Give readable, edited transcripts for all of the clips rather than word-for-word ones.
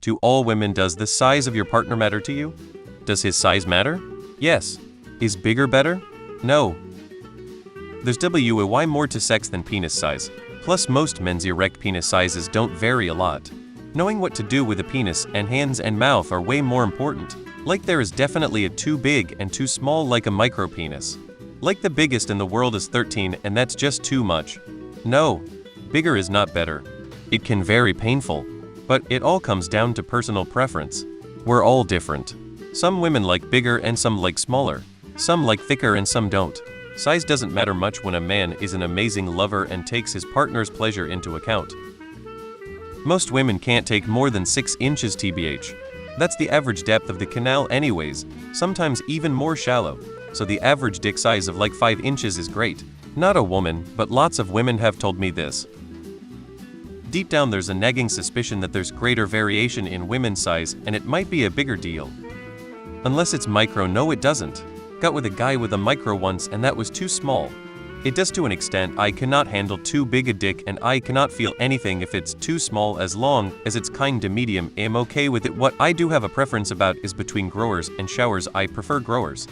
To all women, does the size of your partner matter to you? Does his size matter? Yes. Is bigger better? No. There's way more to sex than penis size. Plus, most men's erect penis sizes don't vary a lot. Knowing what to do with a penis and hands and mouth are way more important. Like there is definitely a too big and too small, like a micro penis. Like the biggest in the world is 13 and that's just too much. No. Bigger is not better. It can vary painful. But it all comes down to personal preference. We're all different. Some women like bigger and some like smaller. Some like thicker and some don't. Size doesn't matter much when a man is an amazing lover and takes his partner's pleasure into account. Most women can't take more than 6 inches tbh. That's the average depth of the canal anyways, sometimes even more shallow. So the average dick size of like 5 inches is great. Not a woman, but lots of women have told me this. Deep down there's a nagging suspicion that there's greater variation in women's size and it might be a bigger deal. Unless it's micro. No, it doesn't. Got with a guy with a micro once and that was too small. It does to an extent. I cannot handle too big a dick and I cannot feel anything if it's too small. As long as it's kinda medium, I'm okay with it. What I do have a preference about is between growers and showers. I prefer growers.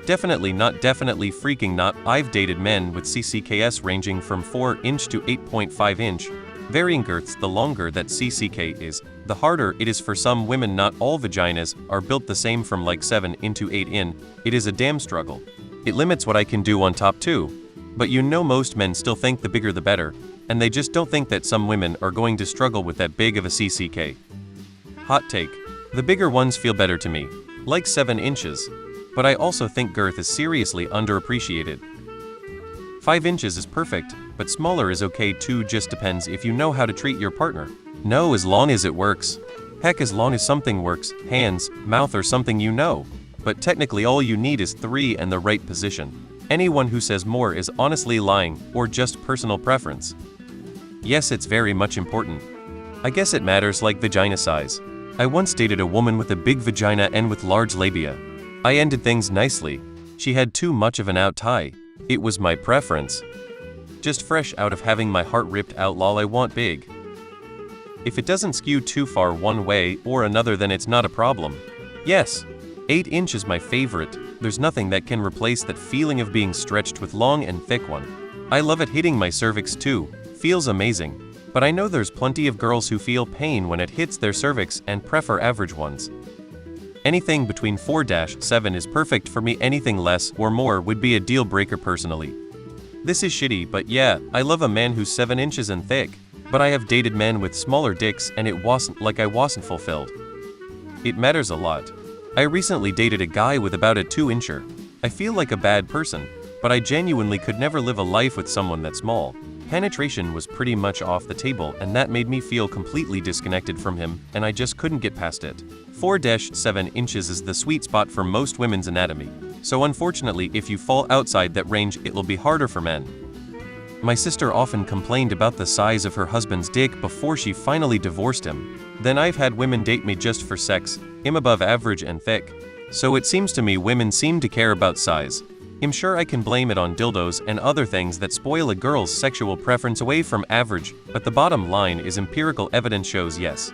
Definitely not, definitely freaking not. I've dated men with CCKs ranging from 4 inch to 8.5 inch. Varying girths. The longer that CCK is, the harder it is for some women. Not all vaginas are built the same. From like 7 into 8 in, it is a damn struggle. It limits what I can do on top too. But you know, most men still think the bigger the better, and they just don't think that some women are going to struggle with that big of a CCK. Hot take. The bigger ones feel better to me. Like 7 inches. But I also think girth is seriously underappreciated. 5 inches is perfect, but smaller is okay too, just depends if you know how to treat your partner. No, as long as it works. Heck, as long as something works, hands, mouth or something, you know. But technically all you need is 3 and the right position. Anyone who says more is honestly lying, or just personal preference. Yes, it's very much important. I guess it matters like vagina size. I once dated a woman with a big vagina and with large labia. I ended things nicely. She had too much of an out tie. It was my preference. Just fresh out of having my heart ripped out. Lol, I want big. If it doesn't skew too far one way or another, then it's not a problem. Yes, 8 inch is my favorite. There's nothing that can replace that feeling of being stretched with long and thick one. I love it hitting my cervix too. Feels amazing. But I know there's plenty of girls who feel pain when it hits their cervix and prefer average ones. Anything between 4-7 is perfect for me. Anything less or more would be a deal breaker personally. This is shitty, but yeah, I love a man who's 7 inches and thick. But I have dated men with smaller dicks and it wasn't like I wasn't fulfilled. It matters a lot. I recently dated a guy with about a 2-incher. I feel like a bad person, but I genuinely could never live a life with someone that small. Penetration was pretty much off the table and that made me feel completely disconnected from him and I just couldn't get past it. 4-7 inches is the sweet spot for most women's anatomy. So unfortunately, if you fall outside that range, it'll be harder for men. My sister often complained about the size of her husband's dick before she finally divorced him. Then I've had women date me just for sex. I'm above average and thick. So it seems to me women seem to care about size. I'm sure I can blame it on dildos and other things that spoil a girl's sexual preference away from average, but the bottom line is empirical evidence shows yes.